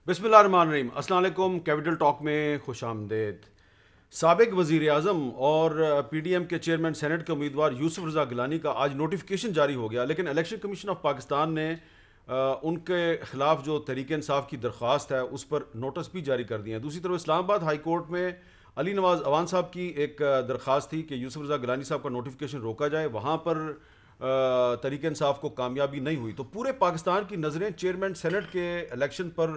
बिस्मिल्लाहिर्रहमानिर्रहीम। अस्सलाम वालेकुम। कैपिटल टॉक में खुश आमदेद। साबिक वज़ीर आज़म और PDM के चेयरमैन सेनेट के उम्मीदवार यूसुफ रज़ा गिलानी का आज नोटिफिकेशन जारी हो गया, लेकिन इलेक्शन कमीशन ऑफ पाकिस्तान ने उनके ख़िलाफ़ जो तहरीक इंसाफ की दरख्वास्त है उस पर नोटिस भी जारी कर दिए हैं। दूसरी तरफ इस्लामाबाद हाई कोर्ट में अली नवाज़ अवान साहब की एक दरख्वास्त थी कि यूसुफ रज़ा गिलानी साहब का नोटिफिकेशन रोका जाए, वहाँ पर तहरीक इंसाफ को कामयाबी नहीं हुई। तो पूरे पाकिस्तान की नज़रें चेयरमैन सेनेट के इलेक्शन पर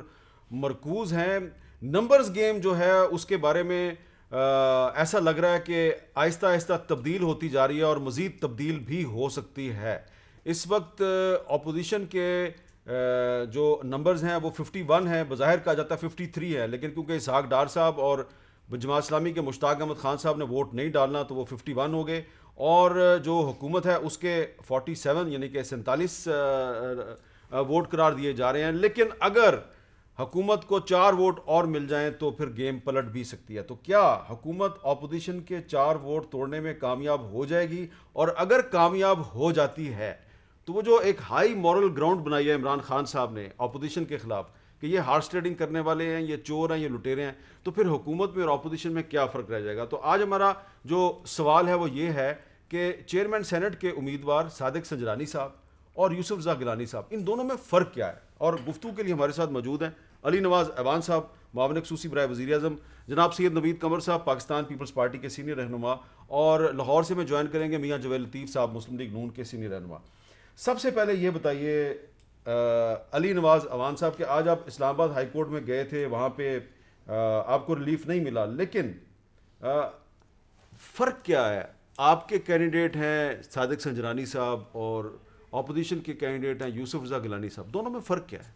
मरकूज़ हैं। नंबर्स गेम जो है उसके बारे में ऐसा लग रहा है कि आहिस्ता आहिस्ता तब्दील होती जा रही है और मज़ीद तब्दील भी हो सकती है। इस वक्त अपोजिशन के जो नंबर्स हैं वो 51 हैं, बज़ाहिर कहा जाता है 53 है, लेकिन क्योंकि इसहाक डार साहब और जमात इस्लामी के मुश्ताक अहमद खान साहब ने वोट नहीं डालना तो वो 51 हो गए, और जो हुकूमत है उसके 47 यानी कि 47 वोट करार दिए जा रहे हैं। लेकिन अगर हुकूमत को 4 वोट और मिल जाएं तो फिर गेम पलट भी सकती है। तो क्या हुकूमत अपोजिशन के 4 वोट तोड़ने में कामयाब हो जाएगी? और अगर कामयाब हो जाती है तो वो जो एक हाई मॉरल ग्राउंड बनाई है इमरान खान साहब ने अपोजिशन के खिलाफ कि ये हार्स ट्रेडिंग करने वाले हैं, ये चोर हैं, ये लुटेरे हैं, तो फिर हुकूमत में और अपोजिशन में क्या फ़र्क रह जाएगा? तो आज हमारा जो सवाल है वो ये है कि चेयरमैन सेनेट के उम्मीदवार सादिक संजरानी साहब और यूसुफ रज़ा गिलानी साहब, इन दोनों में फ़र्क क्या है? और गुफ्तगू के लिए हमारे साथ मौजूद हैं अली नवाज़ अवान साहब, मावन खसूसी बराए वज़ीर आज़म, जनाब सैयद नवीद कमर साहब पाकिस्तान पीपल्स पार्टी के सीनियर रहनुमा, और लाहौर से मैं ज्वाइन करेंगे मियाँ जवेद लतीफ़ साहब मुस्लिम लीग नून के सीनियर रहनुमा। सबसे पहले ये बताइए अली नवाज़ अवान साहब कि आज आप इस्लामाबाद हाई कोर्ट में गए थे, वहाँ पे आपको रिलीफ नहीं मिला, लेकिन फ़र्क क्या है? आपके कैंडिडेट हैं सादिक संजरानी साहब और अपोजिशन के कैंडिडेट हैं यूसुफ रज़ा गिलानी साहब, दोनों में फ़र्क क्या है?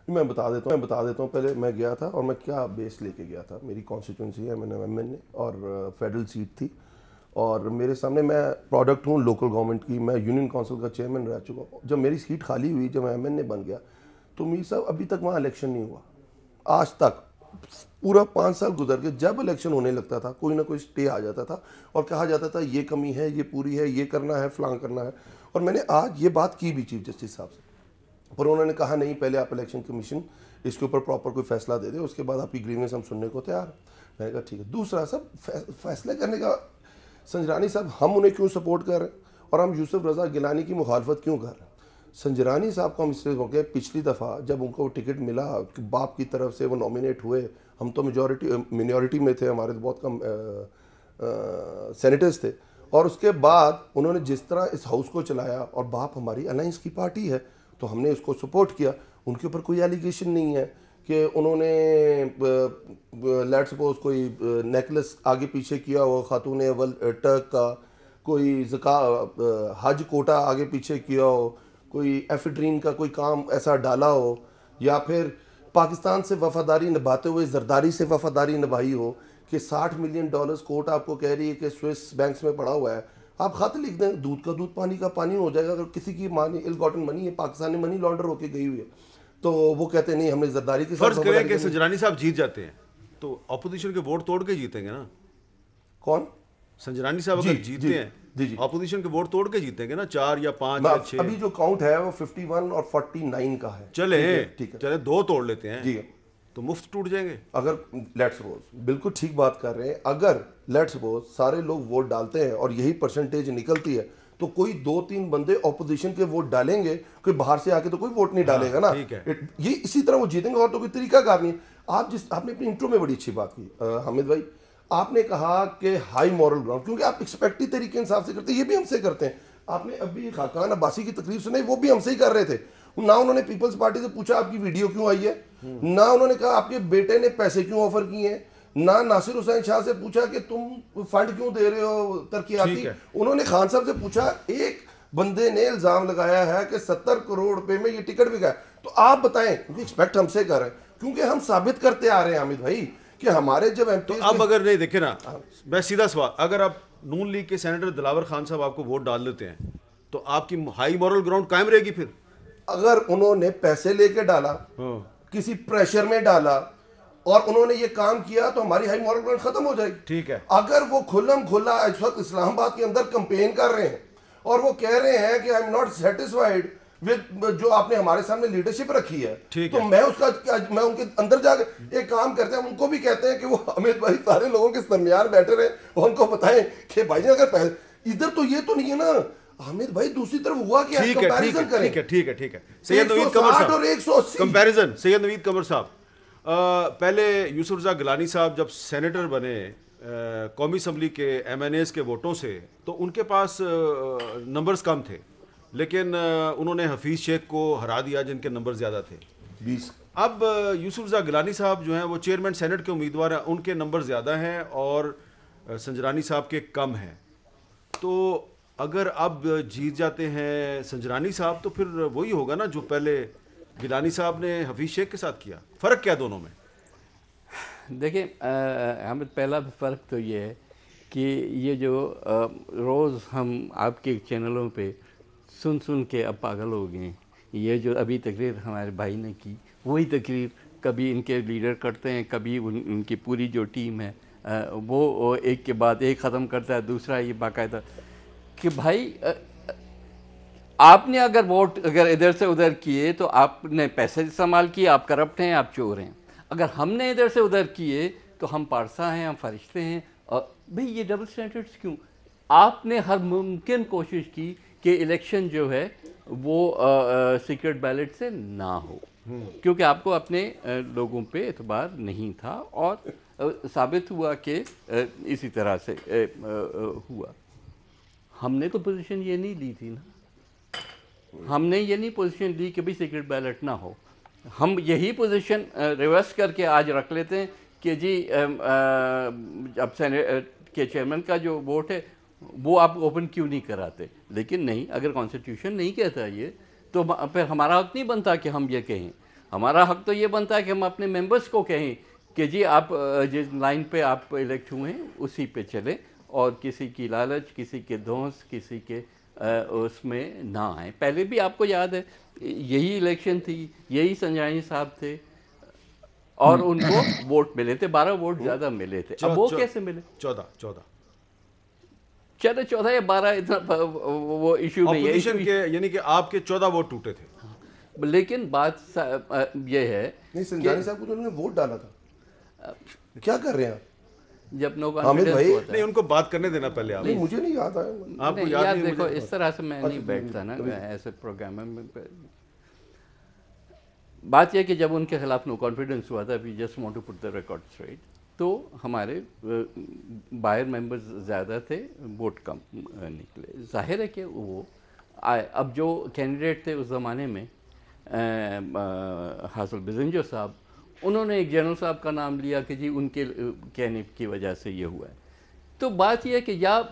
मैं बता देता हूँ। पहले मैं गया था और मैं क्या बेस लेके गया था। मेरी कॉन्स्टिट्यूंसी है, मैंने MN और फेडरल सीट थी, और मेरे सामने मैं प्रोडक्ट हूँ लोकल गवर्नमेंट की। मैं यूनियन काउंसिल का चेयरमैन रह चुका हूँ। जब मेरी सीट खाली हुई, जब मैं MN बन गया, तो मीर साहब अभी तक वहाँ इलेक्शन नहीं हुआ। आज तक पूरा 5 साल गुजर गए। जब इलेक्शन होने लगता था कोई ना कोई स्टे आ जाता था और कहा जाता था ये कमी है, ये पूरी है, ये करना है, फलां करना है। और मैंने आज ये बात की भी चीफ जस्टिस साहब से, पर उन्होंने कहा नहीं, पहले आप इलेक्शन कमीशन इसके ऊपर प्रॉपर कोई फैसला दे दे, उसके बाद आपकी ग्रीवेंस हम सुनने को तैयार हैं। मैंने कहा ठीक है। दूसरा सब फैसले करने का, संजरानी साहब हम उन्हें क्यों सपोर्ट कर रहे हैं और हम यूसुफ रज़ा गिलानी की मुखालफत क्यों कर रहे हैं? संजरानी साहब को हम इसलिए हो गए, पिछली दफ़ा जब उनको टिकट मिला बाप की तरफ से, वो नॉमिनेट हुए, हम तो मिनॉरिटी में थे, हमारे तो बहुत कम सेनेटर्स थे, और उसके बाद उन्होंने जिस तरह इस हाउस को चलाया, और बाप हमारी अलायंस की पार्टी है तो हमने उसको सपोर्ट किया। उनके ऊपर कोई एलिगेशन नहीं है कि उन्होंने लेट सपोज कोई नेकलेस आगे पीछे किया हो खातून अव्वल टर्क का, कोई हज कोटा आगे पीछे किया हो, कोई एफिड्रीन का कोई काम ऐसा डाला हो, या फिर पाकिस्तान से वफादारी निभाते हुए जरदारी से वफादारी निभाई हो कि $60 मिलियन कोर्ट आपको कह रही है कि स्विस बैंक्स में पड़ा हुआ है, आप खत लिख दें, दूध का दूध पानी का पानी हो जाएगा। अगर किसी की मानी इल गॉटन मनी है, पाकिस्तानी मनी लॉन्डर होके गई हुई है, तो वो कहते हैं नहीं हमने जरदारी के साथ। फर्ज करें कि संजरानी साहब जीत जाते हैं तो अपोजिशन के वोट तोड़ के जीतेंगे ना? कौन? संजरानी साहब अगर जीतते हैं अपोजिशन के वोट तोड़ के जीतेंगे ना, 4 या 5 या 6। अभी जो काउंट है वो 51 और 49 का है। चले ठीक है, चले 2 तोड़ लेते हैं जी, तो मुफ्त टूट जाएंगे। अगर लेट्स सपोज, बिल्कुल ठीक बात कर रहे हैं, अगर लेट्स सपोज सारे लोग वोट डालते हैं और यही परसेंटेज निकलती है, तो कोई 2-3 बंदे ऑपोजिशन के वोट डालेंगे, कोई बाहर से आके तो कोई वोट नहीं डालेगा ना। ये इसी तरह वो जीतेंगे, और तो कोई तरीका कार नहीं है। आपने अपनी इंट्रो में बड़ी अच्छी बात की हामिद भाई, आपने कहा कि हाई मॉरल ग्राउंड, क्योंकि आप एक्सपेक्ट ही तरीके इंसाफ से करते हैं, ये भी हमसे करते हैं। आपने अभी खाकान अब्बासी की तकरीर सुनाई, वो भी हमसे ही कर रहे थे। ना उन्होंने पीपल्स पार्टी से पूछा आपकी वीडियो क्यों आई है, ना उन्होंने कहा आपके बेटे ने पैसे क्यों ऑफर किए हैं, ना नासिर हुसैन शाह से पूछा कि तुम फंड क्यों दे रहे हो तरक्याती। उन्होंने खान साहब से पूछा, एक बंदे ने इल्जाम लगाया है कि 70 करोड़ रुपए में ये टिकट बिका है, तो आप बताएं, क्योंकि एक्सपेक्ट हमसे कर रहे हैं, क्योंकि हम साबित करते आ रहे हैं हामिद भाई कि हमारे जब तो अब अगर नहीं देखे ना, मैं सीधा सवाल, अगर आप नून लीग के सेनेटर दिलावर खान साहब आपको वोट डाल देते हैं तो आपकी हाई मॉरल ग्राउंड कायम रहेगी? फिर अगर उन्होंने पैसे लेके डाला, किसी प्रेशर में डाला और उन्होंने ये काम किया, तो हमारी हाई मॉरल ग्राउंड खत्म हो जाएगी। ठीक है। अगर वो खुल्लम खुल्ला इस वक्त इस्लामाबाद के अंदर कंपेन कर रहे हैं और वो कह रहे हैं कि आई एम नॉट सेटिस्फाइड जो आपने हमारे सामने लीडरशिप रखी है, ठीक तो है। मैं मैं उनके अंदर जाकर एक काम करते हैं, उनको भी कहते हैं कि वो हामिद भाई सारे लोगों के दरमियान बैठे रहे और उनको बताएं कि भाईजान अगर इधर तो ये तो नहीं है ना हामिद भाई, दूसरी तरफ हुआ क्या, ठीक है, ठीक कंपैरिजन है, करें। ठीक है, ठीक है, ठीक है। सैयद नवीद कमर 160 साहब और 180 कंपैरिजन। सैयद नवीद कमर साहब, पहले यूसुफ रज़ा गिलानी साहब जब सेनेटर बने कौमी असम्बली के MNAs के वोटों से, तो उनके पास नंबर्स कम थे, लेकिन उन्होंने हफीज़ शेख को हरा दिया जिनके नंबर ज़्यादा थे। 20 अब यूसुफ रज़ा गिलानी साहब जो हैं वो चेयरमैन सेनेट के उम्मीदवार हैं, उनके नंबर ज़्यादा हैं और संजरानी साहब के कम हैं। तो अगर अब जीत जाते हैं संजरानी साहब तो फिर वही होगा ना जो पहले गिलानी साहब ने हफीज़ शेख के साथ किया। फ़र्क क्या दोनों में? देखिए अहमद, पहला फ़र्क तो ये है कि ये जो रोज़ हम आपके चैनलों पे सुन के अब पागल हो गए हैं। ये जो अभी तकरीर हमारे भाई ने की, वही तकरीर कभी इनके लीडर करते हैं, कभी उनकी पूरी जो टीम है वो एक के बाद एक ख़त्म करता है, दूसरा ये बाकायदा कि भाई आपने अगर वोट अगर इधर से उधर किए तो आपने पैसे इस्तेमाल किए, आप करप्ट हैं, आप चोर हैं। अगर हमने इधर से उधर किए तो हम पारसा हैं, हम फरिश्ते हैं। और भाई ये डबल स्टैंडर्ड्स क्यों? आपने हर मुमकिन कोशिश की कि इलेक्शन जो है वो सीक्रेट बैलेट से ना हो, क्योंकि आपको अपने लोगों पे एतबार नहीं था और साबित हुआ कि इसी तरह से हुआ। हमने तो पोजीशन ये नहीं ली थी ना, हमने ये नहीं पोजीशन ली कि भाई सीक्रेट बैलेट ना हो। हम यही पोजीशन रिवर्स करके आज रख लेते हैं कि जी अब सेनेट के चेयरमैन का जो वोट है वो आप ओपन क्यों नहीं कराते। लेकिन नहीं, अगर कॉन्स्टिट्यूशन नहीं कहता ये तो फिर हमारा हक नहीं बनता कि हम ये कहें। हमारा हक तो ये बनता है कि हम अपने मेंबर्स को कहें कि जी आप जिस लाइन पे आप इलेक्ट हुए हैं उसी पे चले और किसी की लालच, किसी के धौंस, किसी के उसमें ना आए। पहले भी आपको याद है यही इलेक्शन थी, यही संजरानी साहब थे और उनको वोट मिले थे, 12 वोट ज़्यादा मिले थे। अब वो कैसे मिले? 14 चलो 14 या 12 इतना वो इशू नहीं है। ऑपोजिशन के यानी कि आपके 14 वोट टूटे थे। लेकिन बात ये है नहीं, संजरानी साहब को तो उन्होंने वोट डाला था, क्या कर रहे हैं आप? जब नो हामिद भाई, कॉन्फिडेंस होता नहीं, उनको बात करने देना पहले आप। नहीं मुझे नहीं याद आया। आपको नहीं, याद यार नहीं? देखो मुझे इस तरह से मैं नहीं बैठता ना ऐसे प्रोग्राम में। बात यह कि जब उनके खिलाफ नो कॉन्फिडेंस हुआ था, we just want to put the record straight, तो हमारे बायर मेंबर्स ज़्यादा थे, वोट कम निकले। जाहिर है कि वो अब जो कैंडिडेट थे उस ज़माने में हासिल बिजंजो साहब, उन्होंने एक जनरल साहब का नाम लिया कि जी उनके कहने की वजह से ये हुआ है। तो बात यह है कि या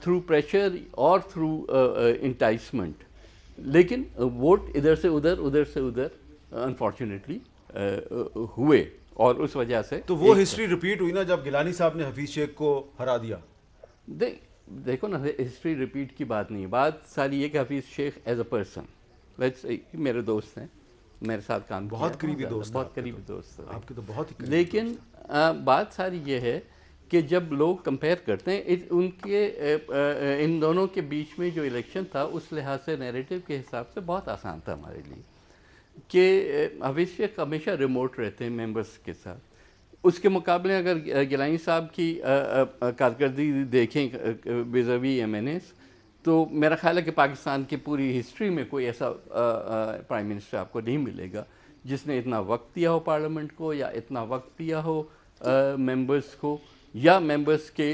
थ्रू प्रेशर और थ्रू इंटाइसमेंट, लेकिन वोट इधर से उधर अनफॉर्चुनेटली हुए और उस वजह से तो वो हिस्ट्री रिपीट हुई ना जब गिलानी साहब ने हफीज शेख को हरा दिया। देखो ना, हिस्ट्री रिपीट की बात नहीं है। बात सारी ये कि Hafeez Shaikh as a person, मेरे दोस्त हैं, मेरे साथ काम बहुत करीबी दोस्त, बहुत करीबी दोस्त आपके तो बहुत ही। लेकिन बात सारी ये है कि जब लोग कंपेयर करते हैं उनके इन दोनों के बीच में जो इलेक्शन था उस लिहाज से नैरेटिव के हिसाब से बहुत आसान था हमारे लिए कि हफीज शेख हमेशा रिमोट रहते हैं मेंबर्स के साथ। उसके मुकाबले अगर गिलानी साहब की कारकर्दगी देखें विज़ावी MNAs, तो मेरा ख्याल है कि पाकिस्तान की पूरी हिस्ट्री में कोई ऐसा प्राइम मिनिस्टर आपको नहीं मिलेगा जिसने इतना वक्त दिया हो पार्लियामेंट को, या इतना वक्त दिया हो मेंबर्स को, या मेंबर्स के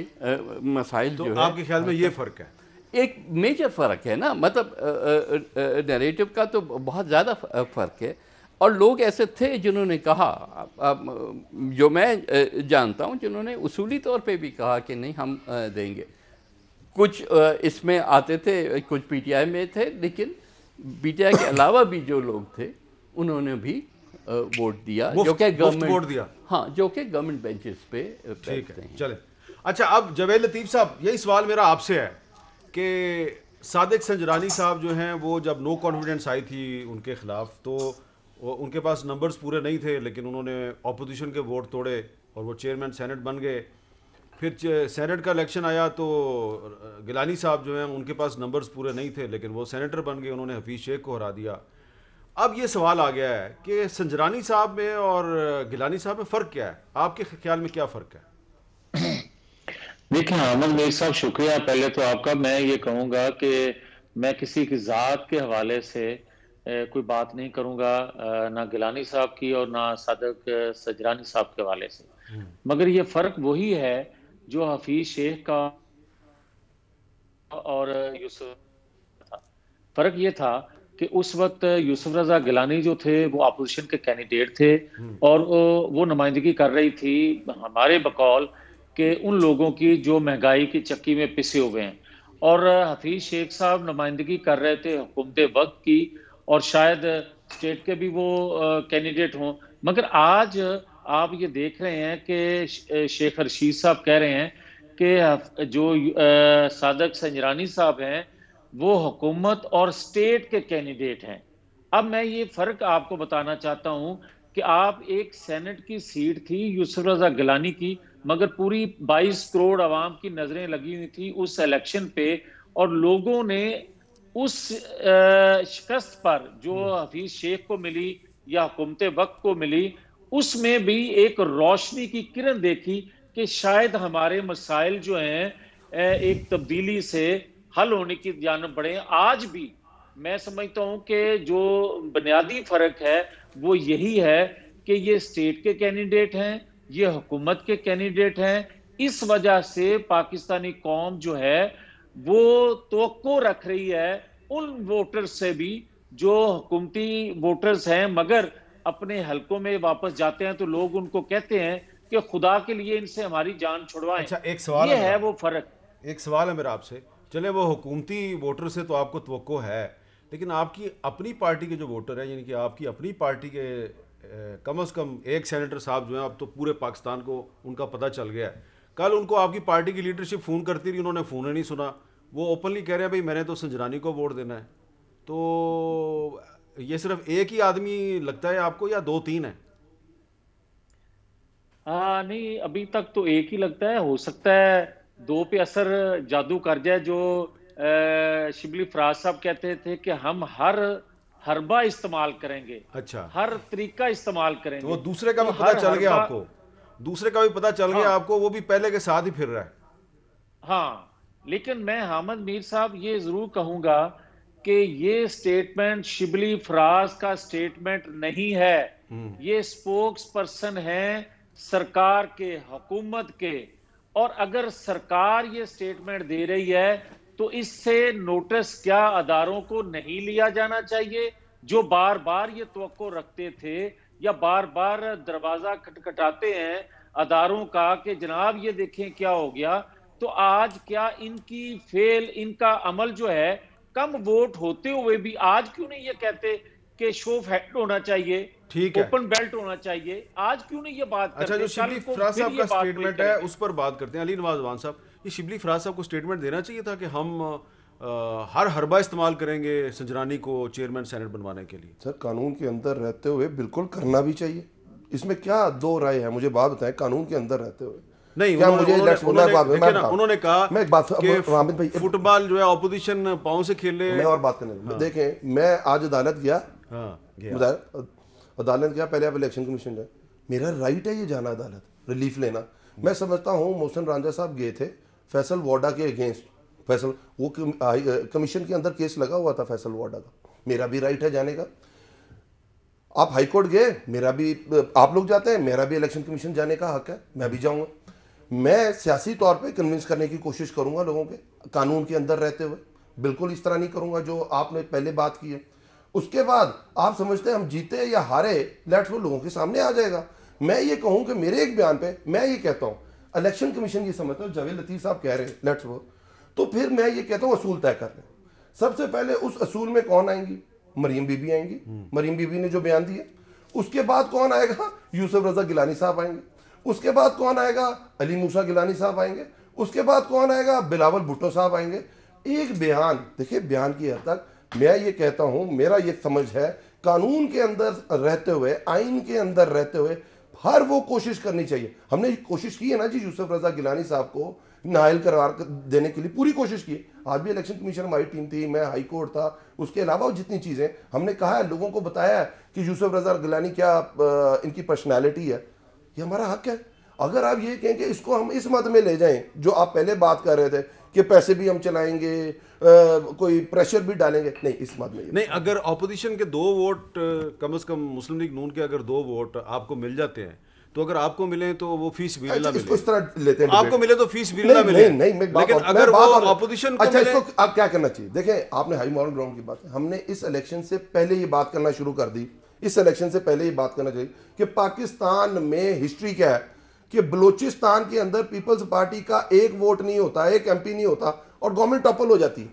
मसाइल तो जो है। आपके ख्याल में ये फ़र्क है? एक मेजर फ़र्क है ना, मतलब नैरेटिव का तो बहुत ज़्यादा फ़र्क है। और लोग ऐसे थे जिन्होंने कहा, जो मैं जानता हूँ, जिन्होंने उसूली तौर पे भी कहा कि नहीं हम देंगे। कुछ इसमें आते थे, कुछ PTI में थे, लेकिन PTI के अलावा भी जो लोग थे उन्होंने भी वोट दिया, जो कि गवर्नमेंट वोट दिया। हाँ, जो कि गवर्नमेंट बेंचेस पे ठीक बैठते है, हैं। चले। अच्छा, अब जावेद लतीफ़ साहब, यही सवाल मेरा आपसे है कि सादिक संजरानी साहब जो हैं वो जब नो कॉन्फिडेंस आई थी उनके खिलाफ, तो उनके पास नंबर्स पूरे नहीं थे, लेकिन उन्होंने ऑपोजिशन के वोट तोड़े और वो चेयरमैन सेनेट बन गए। फिर सेनेट का इलेक्शन आया तो गिलानी साहब जो हैं उनके पास नंबर्स पूरे नहीं थे, लेकिन वो सेनेटर बन गए, उन्होंने हफीज़ शेख को हरा दिया। अब ये सवाल आ गया है कि संजरानी साहब में और गिलानी साहब में फ़र्क क्या है? आपके ख्याल में क्या फ़र्क है? देखिए अहमद मीर साहब, शुक्रिया पहले तो आपका। मैं ये कहूँगा कि मैं किसी की ज़ात के हवाले से कोई बात नहीं करूँगा, ना गिलानी साहब की और ना सादक सजरानी साहब के हवाले से, मगर ये फ़र्क वही है जो हफीज़ शेख का और यूसुफ था। फ़र्क ये था कि उस वक्त यूसुफ रजा गिलानी जो थे वो अपोजिशन के कैंडिडेट थे और वो नुमाइंदगी कर रही थी हमारे बकौल कि उन लोगों की जो महंगाई की चक्की में पिसे हुए हैं, और हफीज शेख साहब नुमाइंदगी कर रहे थे हुकूमत वक्त की, और शायद स्टेट के भी वो कैंडिडेट हों। मगर आज आप ये देख रहे हैं कि शेख रशीद साहब कह रहे हैं कि जो सादक संजरानी साहब हैं वो हुकूमत और स्टेट के कैंडिडेट हैं। अब मैं ये फर्क आपको बताना चाहता हूं कि आप एक सेनेट की सीट थी यूसुफ रजा गिलानी की, मगर पूरी 22 करोड़ आवाम की नजरें लगी हुई थी उस इलेक्शन पे, और लोगों ने उस शिकस्त पर जो हफीज शेख को मिली या हुकूमत वक्त को मिली, उसमें भी एक रोशनी की किरण देखी कि शायद हमारे मसाइल जो हैं एक तब्दीली से हल होने की जानब बढ़े। आज भी मैं समझता हूं कि जो बुनियादी फर्क है वो यही है कि ये स्टेट के कैंडिडेट हैं, ये हुकूमत के कैंडिडेट हैं। इस वजह से पाकिस्तानी कौम जो है वो तवक्को रख रही है उन वोटर्स से भी जो हुकूमती वोटर्स हैं, मगर अपने हलकों में वापस जाते हैं तो लोग उनको कहते हैं कि खुदा के लिए इनसे हमारी जान छुड़वाएं। अच्छा, एक सवाल ये है वो फर्क। एक सवाल है मेरा आपसे। चले वो हुकूमती वोटर से तो आपको तवक्को है, लेकिन आपकी अपनी पार्टी के जो वोटर हैं, यानी कि आपकी अपनी पार्टी के कम से कम एक सेनेटर साहब जो हैं, अब तो पूरे पाकिस्तान को उनका पता चल गया है। कल उनको आपकी पार्टी की लीडरशिप फ़ोन करती रही, उन्होंने फ़ोन ही नहीं सुना। वो ओपनली कह रहे हैं भाई मैंने तो संजरानी को वोट देना है। तो ये सिर्फ एक ही आदमी लगता है आपको या दो तीन है? नहीं, अभी तक तो एक ही लगता है। हो सकता है दो पे असर जादू कर जाए। जो शिबली फराज साहब कहते थे कि हम हर हरबा इस्तेमाल करेंगे, अच्छा, हर तरीका इस्तेमाल करेंगे। तो वो दूसरे का तो भी पता चल गया हरबा, आपको? दूसरे का भी पता चल गया आपको, वो भी पहले के साथ ही फिर रहा है। हाँ, लेकिन मैं हामिद मीर साहब ये जरूर कहूंगा कि ये स्टेटमेंट शिबली फराज का स्टेटमेंट नहीं है। ये स्पोक्स पर्सन है सरकार के, हुकूमत के, और अगर सरकार ये स्टेटमेंट दे रही है तो इससे नोटिस क्या अदारों को नहीं लिया जाना चाहिए जो बार बार ये तवक्को रखते थे या बार बार दरवाजा खटखटाते हैं अदारों का कि जनाब ये देखें क्या हो गया। तो आज क्या इनकी इनका अमल जो है, कम वोट होते हुए भी आज क्यों नहीं ये कहते कि शो फैक्ट होना चाहिए, ठीक है, ओपन बेल्ट होना चाहिए? आज क्यों नहीं ये बात करते? अच्छा, जो शिबली फराज साहब का स्टेटमेंट है उस पर बात करते हैं। अली नवाज वान साहब, ये शिबली फराज साहब को स्टेटमेंट देना चाहिए था कि हम हर हरबा इस्तेमाल करेंगे संजरानी को चेयरमैन सेनेट बनवाने के लिए। सर, कानून के अंदर रहते हुए बिल्कुल करना भी चाहिए, इसमें क्या दो राय है? मुझे बात बताएं, कानून के अंदर रहते हुए नहीं, क्या मुझे उन्होंने कहा मैं एक बात हामिद भाई, फुटबॉल जो है ऑपोजिशन पांव से खेले। मैं और बात करने देखें, मैं आज अदालत गया, अदालत गया, पहले आप इलेक्शन कमीशन जाए, मेरा राइट है ये जाना अदालत, रिलीफ लेना। मैं समझता हूँ मोहसिन रांझा साहब गए थे फैसल वाडा के अगेंस्ट, फैसल वो कमीशन के अंदर केस लगा हुआ था फैसल वाडा का, मेरा भी राइट है जाने का। आप हाई कोर्ट गए, मेरा भी, आप लोग जाते हैं, मेरा भी इलेक्शन कमीशन जाने का हक है, मैं भी जाऊंगा। मैं सियासी तौर पे कन्विंस करने की कोशिश करूंगा लोगों के, कानून के अंदर रहते हुए, बिल्कुल इस तरह नहीं करूंगा जो आपने पहले बात की है। उसके बाद आप समझते हैं हम जीते या हारे, लेट्स वो लोगों के सामने आ जाएगा। मैं ये कहूं कि मेरे एक बयान पे मैं ये कहता हूं इलेक्शन कमीशन ये समझता हूं, जावेद लतीफ साहब कह रहे हैं लेट्स वो, तो फिर मैं ये कहता हूं असूल तय कर लें। सबसे पहले उस असूल में कौन आएंगी? मरीम बीबी आएंगी, मरीम बीबी ने जो बयान दिए। उसके बाद कौन आएगा? यूसुफ रजा गिलानी साहब आएंगे। उसके बाद कौन आएगा? अली मूसा गिलानी साहब आएंगे। उसके बाद कौन आएगा? बिलावल भुट्टो साहब आएंगे। एक बयान, देखिए बयान की हद तक मैं ये कहता हूं, मेरा ये समझ है कानून के अंदर रहते हुए, आइन के अंदर रहते हुए हर वो कोशिश करनी चाहिए। हमने कोशिश की है ना जी यूसुफ रजा गिलानी साहब को नायल करार देने के लिए, पूरी कोशिश की। आज भी इलेक्शन कमीशन हमारी टीम थी, मैं हाई कोर्ट था, उसके अलावा जितनी चीज़ें हमने कहा है, लोगों को बताया है कि यूसुफ रजा गिलानी क्या इनकी पर्सनैलिटी है, ये हमारा हक है। अगर आप ये कहें कि इसको हम इस मत में ले जाएं जो आप पहले बात कर रहे थे कि पैसे भी हम चलाएंगे, कोई प्रेशर भी डालेंगे, नहीं, इस मत में नहीं। अगर ऑपोजिशन के 2 वोट कम से कम मुस्लिम लीग नून के अगर 2 वोट आपको मिल जाते हैं, तो अगर आपको मिले तो वो फीस बिल्ला मिले, इसको इस तरह लेते हैं, आपको मिले तो फीस बिल्ला मिले, नहीं, लेकिन अगर वो ऑपोजिशन को अच्छा, मिले, इसको आप क्या करना चाहिए? देखें, आपने हाई मॉरल ग्राउंड की बात है, हमने इस इलेक्शन से पहले ये बात करना शुरू कर दी। इस इलेक्शन से पहले ये बात करना चाहिए कि पाकिस्तान में हिस्ट्री क्या है कि बलूचिस्तान के अंदर पीपल्स पार्टी का 1 वोट नहीं होता, 1 MP नहीं होता और गवर्नमेंट टॉपल हो जाती है।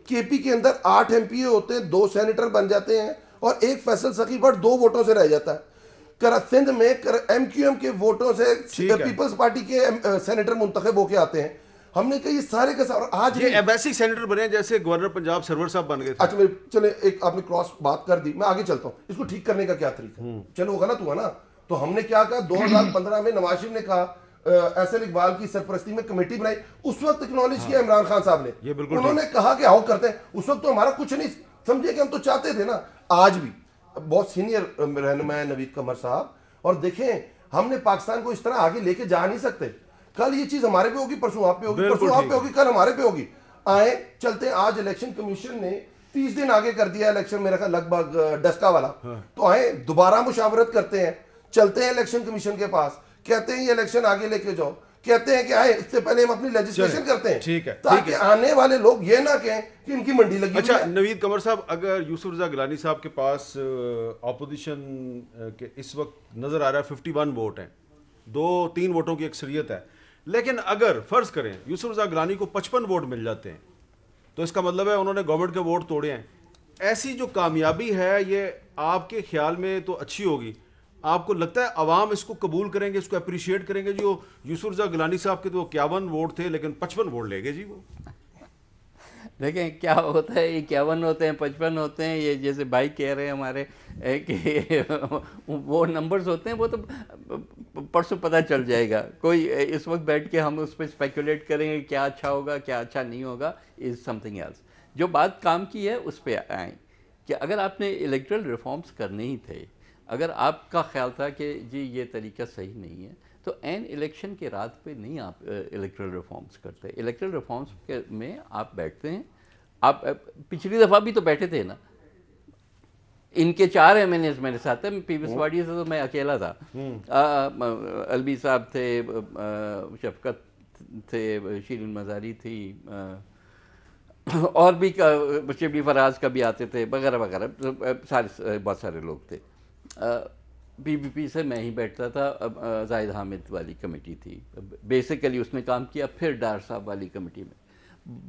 केपी के अंदर 8 MP होते हैं, 2 सेनेटर बन जाते हैं और 1 फैसल सखी बट 2 वोटों से रह जाता है। सिंध में MQM के वोटों से पीपल्स पार्टी के सेनेटर मुंतखब होके आते हैं। हमने कहा ये सारे के सारे आज ये बेसिक सेनेटर बने जैसे गवर्नर पंजाब सरवर साहब बन गए थे। अच्छा, चले एक आपने क्रॉस बात कर दी, मैं आगे चलता हूँ। इसको ठीक करने का क्या तरीका? चलो वो गलत हुआ ना, तो हमने क्या कहा, 2015 में नवाज शरीफ ने कहा एहसन इकबाल की सरपरस्ती में कमेटी बनाई, उस वक्त एक्नॉलेज किया इमरान खान साहब ने, उन्होंने कहा कि आओ करते हैं। उस वक्त तो हमारा कुछ नहीं समझे कि हम तो चाहते थे ना। आज भी बहुत सीनियर रहनुमा है नवीद कमर साहब, और देखें हमने पाकिस्तान को इस तरह आगे लेके जा नहीं सकते। कल ये चीज हमारे पे होगी, परसों आप पे होगी, परसों आप पे होगी, कल हमारे पे होगी। आए चलते, आज इलेक्शन कमीशन ने 30 दिन आगे कर दिया इलेक्शन, मेरा ख्याल लगभग डस्का वाला। तो आए दोबारा मुशावरत करते हैं, चलते हैं इलेक्शन कमीशन के पास, कहते हैं ये इलेक्शन आगे लेके जाओ, कहते हैं कि आए इससे पहले हम अपनी लेजिस्लेशन करते हैं, ठीक है, ताकि आने वाले लोग ये ना कहें कि इनकी मंडी लगी। अच्छा नवीद कमर साहब, अगर यूसुफ रजा गिलानी साहब के पास ऑपोजिशन के इस वक्त नजर आ रहा है 51 वोट हैं, 2-3 वोटों की अक्सरियत है, लेकिन अगर फर्ज करें यूसुफ रजा गिलानी को 55 वोट मिल जाते हैं, तो इसका मतलब है उन्होंने गवर्नमेंट के वोट तोड़े हैं। ऐसी जो कामयाबी है ये आपके ख्याल में तो अच्छी होगी, आपको लगता है अवाम इसको कबूल करेंगे, इसको अप्रिशिएट करेंगे? जो यूसुफ रजा गिलानी साहब के तो 51 वोट थे लेकिन 55 वोट ले गए जी वो। देखें क्या होता है, ये 51 होते हैं, 55 होते हैं, ये जैसे भाई कह रहे हैं हमारे कि वो नंबर्स होते हैं, वो तो परसों पता चल जाएगा। कोई इस वक्त बैठ के हम उस पर स्पेकुलेट करेंगे क्या अच्छा होगा क्या अच्छा नहीं होगा, इज़ समथिंग एल्स। जो बात काम की है उस पर आए कि अगर आपने इलेक्ट्रल रिफॉर्म्स करने ही थे, अगर आपका ख्याल था कि जी ये तरीका सही नहीं है, तो एन इलेक्शन के रात पे नहीं आप इलेक्ट्रल रिफॉर्म्स करते। इलेक्ट्रल रिफॉर्म्स के में आप बैठते हैं। आप पिछली दफ़ा भी तो बैठे थे ना, इनके 4 MNAs मेरे साथ है, पीवीएस वाड़ी से तो मैं अकेला था, अलवी साहब थे, शफकत थे, शीरिन मज़ारी थी, और भी शिबली फराज का भी आते थे वगैरह वगैरह, सारे बहुत सारे लोग थे। PPP से मैं ही बैठता था, जाहिद हामिद वाली कमेटी थी, बेसिकली उसने काम किया, फिर डार साहब वाली कमेटी में।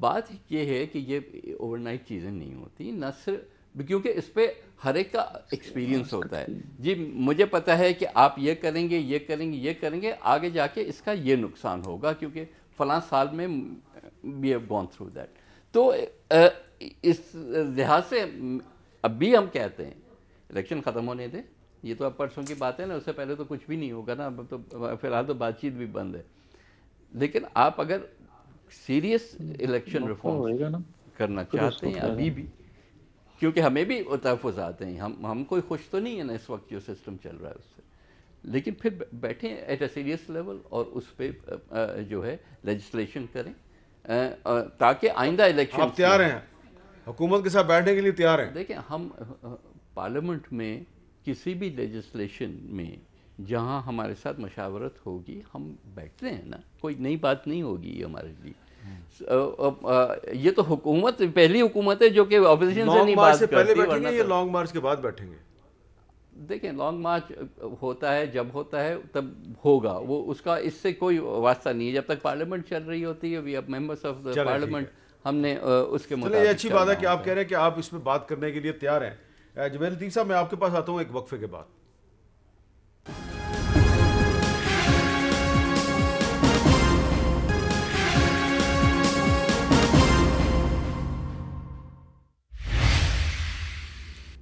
बात ये है कि ये ओवरनाइट चीज़ें नहीं होती, न सिर्फ क्योंकि इस पर हर एक का एक्सपीरियंस होता है। जी मुझे पता है कि आप ये करेंगे ये करेंगे ये करेंगे, आगे जाके इसका ये नुकसान होगा क्योंकि फ़लाँ साल में we have gone through that. तो इस लिहाज से अब भी हम कहते हैं इलेक्शन ख़त्म होने दें, ये तो अब परसों की बात है ना, उससे पहले तो कुछ भी नहीं होगा ना, अब तो फिलहाल तो बातचीत भी बंद है। लेकिन आप अगर सीरियस इलेक्शन रिफॉर्म करना चाहते हैं अभी भी, क्योंकि हमें भी तहफ़्फ़ुज़ आते हैं, हम कोई खुश तो नहीं है ना इस वक्त जो सिस्टम चल रहा है उससे, लेकिन फिर बैठें एट अ सीरियस लेवल और उस पर जो है लेजिस्लेशन करें ताकि आइंदा इलेक्शन। आप तैयार हैं हुकूमत के साथ बैठने के लिए? तैयार हैं? देखिए हम पार्लियामेंट में किसी भी लेजिस्लेशन में जहां हमारे साथ मशावरत होगी हम बैठते हैं ना, कोई नई बात नहीं होगी हमारे लिए। ये तो हुकूमत पहली हुकूमत है जो कि ऑपोजिशन से नहीं बात करती। पहले बैठेंगे या लॉन्ग मार्च के बाद बैठेंगे? देखें लॉन्ग मार्च होता है, जब होता है तब होगा, वो उसका इससे कोई वास्ता नहीं है। जब तक पार्लियामेंट चल रही होती है, we are members of the parliament, हमने उसके मुताबिक। ये अच्छी बात है कि आप कह रहे हैं कि आप इसमें बात करने के लिए तैयार हैं। जुबैर लतीफ़ साहब, मैं आपके पास आता हूँ एक वक्फे के बाद।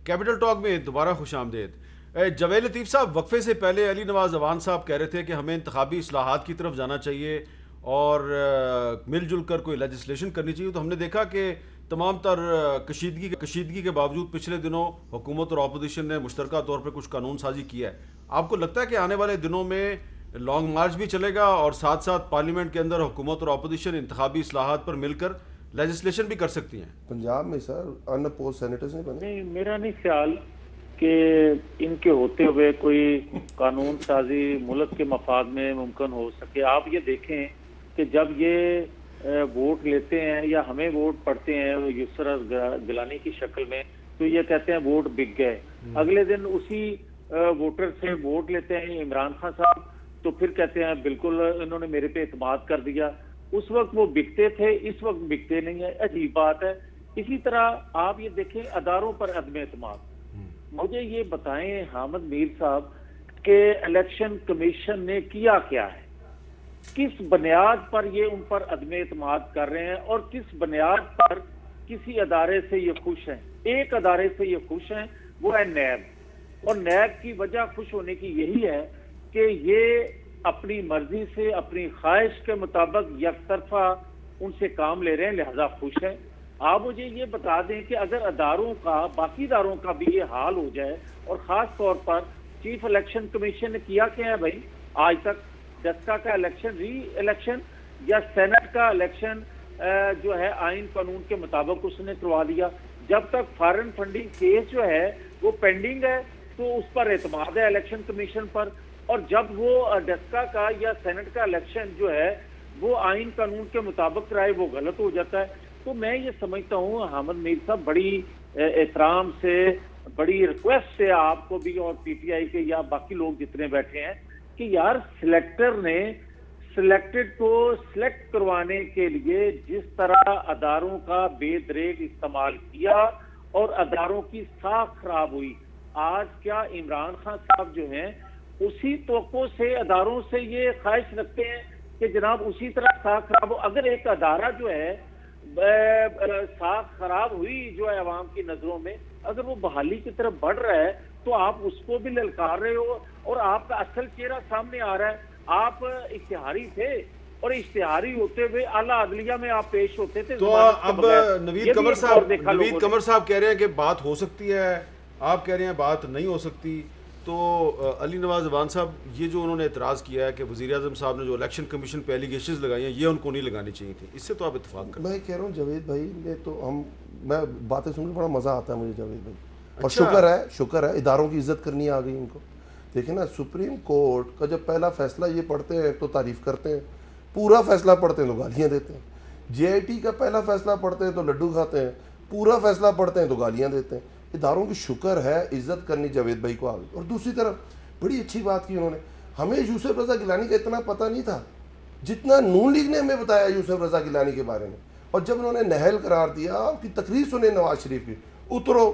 कैपिटल टॉक में दोबारा खुश आमदेद। जवेद लतीफ़ साहब, वक्फे से पहले अली नवाज अवान साहब कह रहे थे कि हमें इंतखाबी इस्लाहात की तरफ जाना चाहिए और मिलजुल कर कोई लेजिस्लेशन करनी चाहिए। तो हमने देखा कि तमाम तर कशीदगी के बावजूद पिछले दिनों हुकूमत और अपोजिशन ने मुश्तरका तौर पर कुछ कानून साजी किया है। आपको लगता है कि आने वाले दिनों में लॉन्ग मार्च भी चलेगा और साथ साथ पार्लियामेंट के अंदर हुकूमत और अपोजिशन इंतखाबी इस्लाहात पर मिलकर लेजिस्लेशन भी कर सकती हैं? पंजाब में सर अनअपोज्ड सेनेटर्स नहीं बने। नहीं, मेरा नहीं ख्याल कि इनके होते हुए कोई कानून साजी मुल्क के मफाद में मुमकिन हो सके। आप ये देखें कि जब ये वोट लेते हैं या हमें वोट पड़ते हैं यूसुफ गिलानी की शक्ल में, तो ये कहते हैं वोट बिक गए। अगले दिन उसी वोटर से वोट लेते हैं इमरान खान साहब, तो फिर कहते हैं बिल्कुल इन्होंने मेरे पे एतमाद कर दिया। उस वक्त वो बिकते थे, इस वक्त बिकते नहीं है। अजीब बात है। इसी तरह आप ये देखें अदारों पर अदम एतमाद। मुझे ये बताएं हामिद मीर साहब कि इलेक्शन कमीशन ने किया क्या है, किस बुनियाद पर ये उन पर अदम एतमाद कर रहे हैं और किस बुनियाद पर किसी अदारे से ये खुश हैं। एक अदारे से ये खुश हैं, वो है नैब, और नैब की वजह खुश होने की यही है कि ये अपनी मर्जी से अपनी ख्वाहिश के मुताबिक यकतरफा उनसे काम ले रहे हैं, लिहाजा खुश हैं। आप मुझे ये बता दें कि अगर अदारों का, बाकी अदारों का भी ये हाल हो जाए, और ख़ास तौर पर चीफ इलेक्शन कमीशन ने किया क्या है भाई आज तक? डस्का का इलेक्शन, री इलेक्शन या सेनेट का इलेक्शन जो है आइन कानून के मुताबिक उसने करवा दिया। जब तक फॉरेन फंडिंग केस जो है वो पेंडिंग है तो उस पर एतमाद है इलेक्शन कमीशन पर, और जब वो डस्का का या सेनेट का इलेक्शन जो है वो आइन कानून के मुताबिक कराए वो गलत हो जाता है। तो मैं ये समझता हूँ हामिद मीर साहब, बड़ी एहतराम से, बड़ी रिक्वेस्ट से आपको भी और पीटीआई के या बाकी लोग जितने बैठे हैं कि यार सिलेक्टर ने सिलेक्टेड को सिलेक्ट करवाने के लिए जिस तरह अदारों का बेदरेग इस्तेमाल किया और अदारों की साख खराब हुई, आज क्या इमरान खान साहब जो हैं उसी तोक़ों से अदारों से ये ख्वाहिश रखते हैं कि जनाब उसी तरह साख खराब हो? अगर एक अदारा जो है साख खराब हुई जो है अवाम की नजरों में, अगर वो बहाली की तरफ बढ़ रहा है तो आप उसको भी ललकार रहे हो और आपका असल चेहरा सामने आ रहा है। आप इश्तिहारी थे और इश्तिहारी होते हुए आला अदलिया में आप पेश होते थे। तो अब नवीद कमर साहब कह रहे हैं कि बात हो सकती है, आप कह रहे हैं बात नहीं हो सकती। तो अली नवाज अवान साहब, ये जो उन्होंने एतराज़ किया है कि वज़ीर आज़म साहब ने जो इलेक्शन कमीशन पे एलिगेशंस लगाई हैं ये उनको नहीं लगानी चाहिए थी, इससे तो आप इत्तेफाक करें? मैं कह रहा हूँ जावेद भाई ने तो मैं बातें सुनकर बड़ा मज़ा आता है मुझे जावेद भाई, और अच्छा। शुक्र है इदारों की इज्जत करनी आ गई इनको। देखिए ना, सुप्रीम कोर्ट का जब पहला फैसला ये पढ़ते हैं तो तारीफ़ करते हैं, पूरा फैसला पढ़ते हैं तो गालियाँ देते हैं। JIT का पहला फैसला पढ़ते हैं तो लड्डू खाते हैं, पूरा फैसला पढ़ते हैं तो गालियाँ देते हैं। इदारों की शुक्र है, इज्जत करनी जावेद भाई को आ गई। और दूसरी तरफ बड़ी अच्छी बात की उन्होंने, हमें यूसुफ रज़ा गिलानी का इतना पता नहीं था जितना नून लीग ने हमें बताया यूसुफ रज़ा गिलानी के बारे में। और जब उन्होंने नहल करार दिया, आपकी तकरीर सुने नवाज शरीफ की, उतरो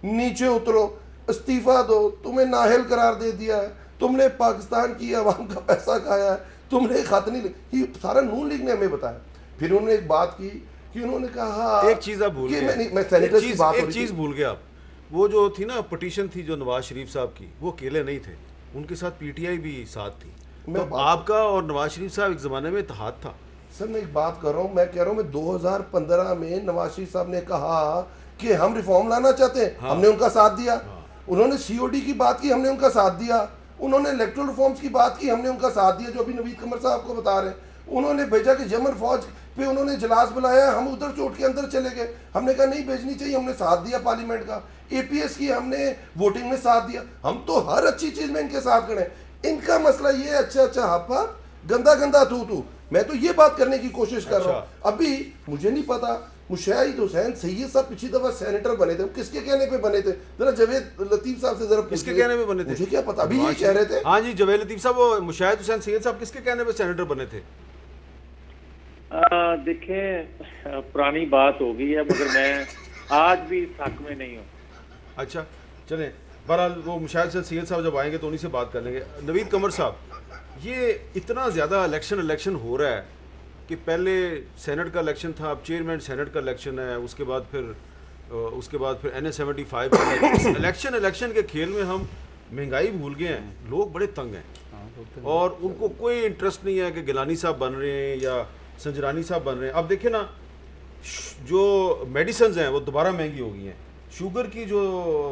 नीचे उतरो, इस्तीफ़ा दो, तुम्हें नाहल करार दे दिया है, तुमने पाकिस्तान की आवाम का पैसा खाया है, तुमने खत नहीं, ये सारा नून लीग ने हमें बताया। फिर उन्होंने एक बात की कि उन्होंने कहा एक चीज़ आप भूल गए, मैं सेनेटर की बात, एक चीज़ भूल गए आप, वो जो थी ना पटिशन थी जो नवाज शरीफ साहब की, वो अकेले नहीं थे, उनके साथ PTI भी साथ थी। तो आपका और नवाज शरीफ साहब एक ज़माने में इत्तेहाद था। सर मैं एक बात कर रहा हूँ, मैं कह रहा हूँ मैं 2015 में नवाज शरीफ साहब ने कहा कि हम रिफॉर्म लाना चाहते हैं, हमने उनका साथ दिया। उन्होंने COD की बात की, हमने उनका साथ दिया। उन्होंने इलेक्टोरल रिफॉर्म्स की बात की, हमने उनका साथ दिया, जो अभी नवीद कमर साहब को बता रहे हैं। उन्होंने भेजा कि जमर फौज पे उन्होंने इजलास बुलाया, हम उधर से उठ के अंदर चले गए, हमने कहा नहीं भेजनी चाहिए, हमने साथ दिया पार्लियामेंट का। APS की हमने वोटिंग में साथ दिया, हम तो हर अच्छी चीज़ में इनके साथ खड़े हैं। इनका मसला ये अच्छा हाथ हाथ, गंदा थू। मैं तो ये बात करने की कोशिश कर रहा हूँ। अभी मुझे नहीं पता, मुशाहिद हुसैन सैयद साहब पिछली दफा सेनेटर बने थे, किसके कहने पे बने थे? जरा जवेद लतीफ साहब से जरा किसके कहने पे बने थे? मुझे क्या पता, अभी ये कह रहे थे। हाँ जी, जवेद लतीफ साहब, वो मुशाहिद हुसैन सैयद साहब किसके कहने पे सेनेटर बने थे? देखें, पुरानी बात हो गई है, मगर मैं आज भी इस हक में नहीं हूँ। अच्छा चलें, बहरहाल वो मुशाहिद हुसैन सैयद साहब जब आएंगे तो उन्हीं से बात कर लेंगे। नवीद कमर साहब, ये इतना ज़्यादा इलेक्शन हो रहा है कि पहले सेनेट का इलेक्शन था, अब चेयरमैन सेनेट का इलेक्शन है, उसके बाद फिर NA-75 इलेक्शन के खेल में हम महंगाई भूल गए हैं, लोग बड़े तंग हैं और उनको कोई इंटरेस्ट नहीं है कि गिलानी साहब बन रहे हैं या संजरानी साहब बन रहे हैं। अब देखिए ना, जो मेडिसिन हैं वो दोबारा महंगी हो गई हैं। शुगर की जो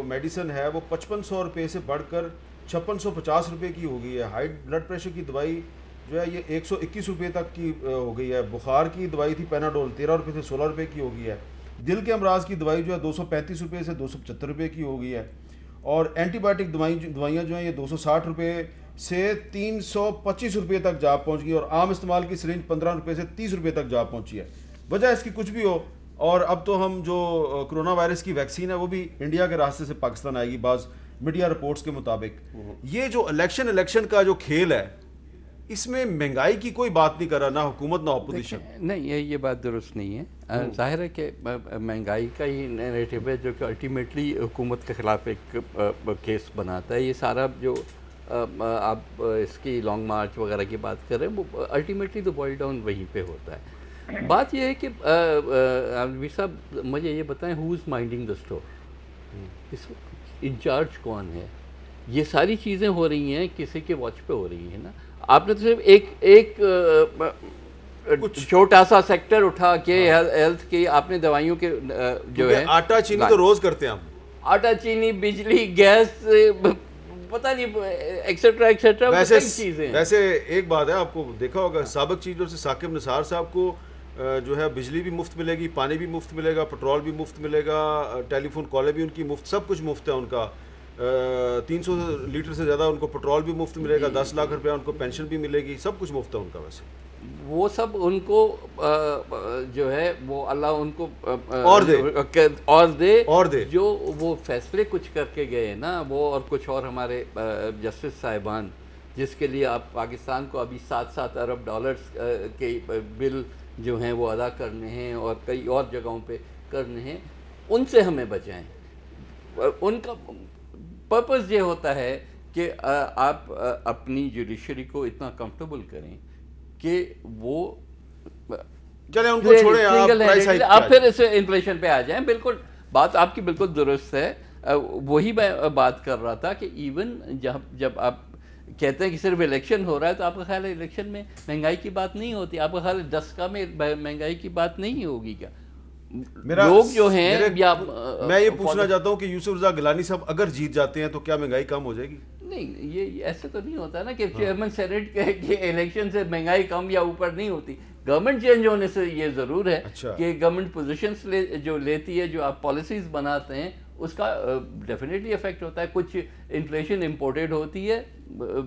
मेडिसिन है वो 5500 रुपये से बढ़कर 5650 रुपये की हो गई है। हाई ब्लड प्रेशर की दवाई जो है ये 121 रुपये तक की हो गई है। बुखार की दवाई थी पैनाडोल 13 रुपये से 16 रुपये की हो गई है। दिल के अमराज की दवाई जो है 235 रुपये से 275 रुपये की हो गई है। और एंटीबायोटिक दवाइयाँ जो हैं ये 260 रुपये से 325 रुपये तक जा पहुँच गई और आम इस्तेमाल की सिरिंज 15 रुपये से 30 रुपये तक जा पहुँची है। वजह इसकी कुछ भी हो, और अब तो हम जो कोरोना वायरस की वैक्सीन है वो भी इंडिया के रास्ते से पाकिस्तान आएगी बाज़ मीडिया रिपोर्ट्स के मुताबिक। ये जो इलेक्शन का जो खेल है, इसमें महंगाई की कोई बात नहीं कर रहा, ना हुकूमत ना अपोजिशन। नहीं, ये बात दुरुस्त नहीं है। जाहिर है कि महंगाई का ही नैरेटिव है जो कि अल्टीमेटली हुकूमत के ख़िलाफ़ एक केस बनाता है। ये सारा जो आप इसकी लॉन्ग मार्च वगैरह की बात कर रहे हैं वो अल्टीमेटली तो बॉयल डाउन वहीं पे होता है। बात यह है कि आलवी साहब मुझे ये बताएं, who is minding the store, इस इंचार्ज कौन है? ये सारी चीज़ें हो रही हैं किसी के वॉच पे हो रही हैं ना। आपने तो सिर्फ एक छोटा सा सेक्टर उठा के हेल्थ की, आपने दवाइयों के जो है आटा चीनी तो रोज़ करते हैं हम, आटा चीनी बिजली गैस पता नहीं एक्सेट्रा एक्सेट्रा चीज़ें। वैसे एक बात है, आपको देखा होगा साबिक चीज़ों से साकिब निसार साहब को जो है बिजली भी मुफ्त मिलेगी, पानी भी मुफ्त मिलेगा, पेट्रोल भी मुफ्त मिलेगा, टेलीफोन कॉलें भी उनकी मुफ्त, सब कुछ मुफ्त है उनका। 300 लीटर से ज़्यादा उनको पेट्रोल भी मुफ्त मिलेगा, 10 लाख रुपया उनको पेंशन भी मिलेगी, सब कुछ मुफ्त है उनका। वैसे वो सब उनको जो है वो अल्लाह उनको और दे जो वो फैसले कुछ करके गए ना, वो और कुछ और हमारे जस्टिस साहिबान, जिसके लिए आप पाकिस्तान को अभी 7-7 अरब डॉलर्स के बिल जो हैं वो अदा करने हैं और कई और जगहों पे करने हैं, उनसे हमें बचाएं। उनका पर्पस ये होता है कि आप अपनी जुडिशरी को इतना कंफर्टेबल करें कि वो चले उनको छोड़े, आप फिर इसे इन्फ्लेशन पे आ जाएं। बिल्कुल बात आपकी बिल्कुल दुरुस्त है। वही मैं बात कर रहा था कि इवन जब आप कहते हैं कि सिर्फ इलेक्शन हो रहा है तो आपका ख्याल है इलेक्शन में महंगाई की बात नहीं होती? आपका ख्याल है 10 में महंगाई की बात नहीं होगी क्या? लोग जो हैं या मैं ये पूछना चाहता हूँ कि यूसुफ रज़ा गिलानी साहब अगर जीत जाते हैं तो क्या महंगाई कम हो जाएगी? नहीं, ये ऐसे तो नहीं होता ना कि चेयरमैन सेनेट के इलेक्शन से महंगाई कम या ऊपर नहीं होती। गवर्नमेंट चेंज होने से ये ज़रूर है कि गवर्नमेंट पोजीशंस जो लेती है, जो आप पॉलिसीज़ बनाते हैं, उसका डेफिनेटली इफेक्ट होता है। कुछ इन्फ्लेशन इम्पोर्टेड होती है,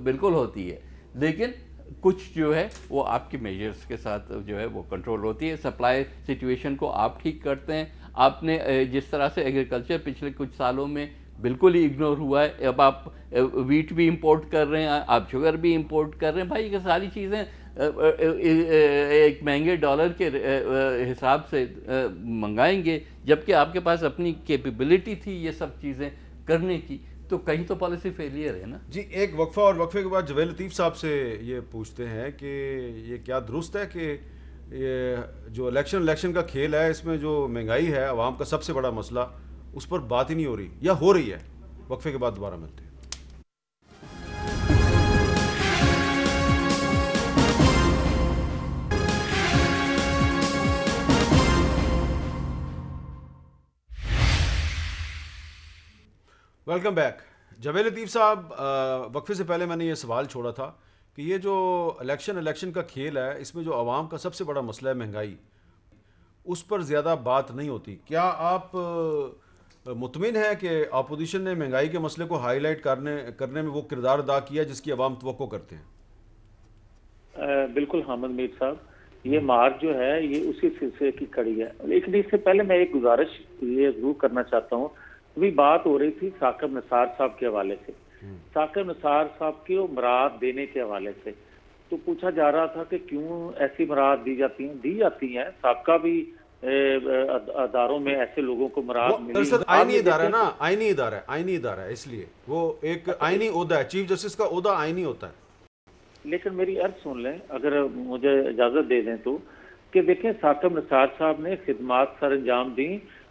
बिल्कुल होती है, लेकिन कुछ जो है वो आपके मेजर्स के साथ जो है वो कंट्रोल होती है। सप्लाई सिचुएशन को आप ठीक करते हैं। आपने जिस तरह से एग्रीकल्चर पिछले कुछ सालों में बिल्कुल ही इग्नोर हुआ है, अब आप वीट भी इंपोर्ट कर रहे हैं, आप शुगर भी इंपोर्ट कर रहे हैं। भाई ये सारी चीज़ें एक महंगे डॉलर के हिसाब से मंगाएंगे, जबकि आपके पास अपनी कैपेबिलिटी थी ये सब चीज़ें करने की, तो कहीं तो पॉलिसी फेलियर है ना जी। एक वक्फा और वक्फे के बाद जवेद लतीफ़ साहब से ये पूछते हैं कि ये क्या दुरुस्त है कि ये जो इलेक्शन का खेल है, इसमें जो महंगाई है आवाम का सबसे बड़ा मसला, उस पर बात ही नहीं हो रही या हो रही है? वक्फे के बाद दोबारा मिलते हैं। Welcome back. जवेद लतीफ़ साहब, वक्फे से पहले मैंने ये सवाल छोड़ा था कि ये जो इलेक्शन का खेल है, इसमें जो आवाम का सबसे बड़ा मसला है महंगाई, उस पर ज़्यादा बात नहीं होती। क्या आप मुतमिन है कि अपोजिशन ने महंगाई के मसले को हाईलाइट करने में वो किरदार अदा किया जिसकी आवाम तवक्को करते हैं? बिल्कुल हामिद मीर साहब, ये मार्च जो है ये उसी सिलसिले की कड़ी है। लेकिन इससे पहले मैं एक गुजारिश ये जरूर करना चाहता हूँ। अभी बात हो रही थी साकिब निसार साहब के हवाले से, साकिब निसार साहब की मराद देने के हवाले से, तो पूछा जा रहा था कि क्यों ऐसी मराद दी जाती हैं। साबका भी अदारों में ऐसे लोगों को मराद मिली। आईनी इदारा है ना, आईनी इदारा है, इसलिए वो एक आईनी ओहदा है। चीफ जस्टिस का ओहदा आईनी होता है। लेकिन मेरी अर्ज सुन लें, अगर मुझे इजाजत दे दें तो, कि देखें साकिब निसार साहब ने खिदमात सर अंजाम दी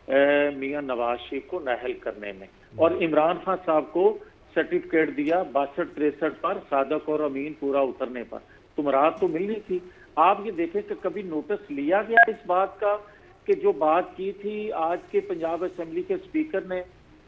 मियां नवाज शरीफ को नाअहल करने में, और इमरान खान साहब को सर्टिफिकेट दिया 62-63 पर, सादक और अमीन पूरा उतरने पर। तो राहत तो मिलनी थी। आप ये देखें कि कभी नोटिस लिया गया इस बात का कि जो बात की थी आज के पंजाब असेंबली के स्पीकर ने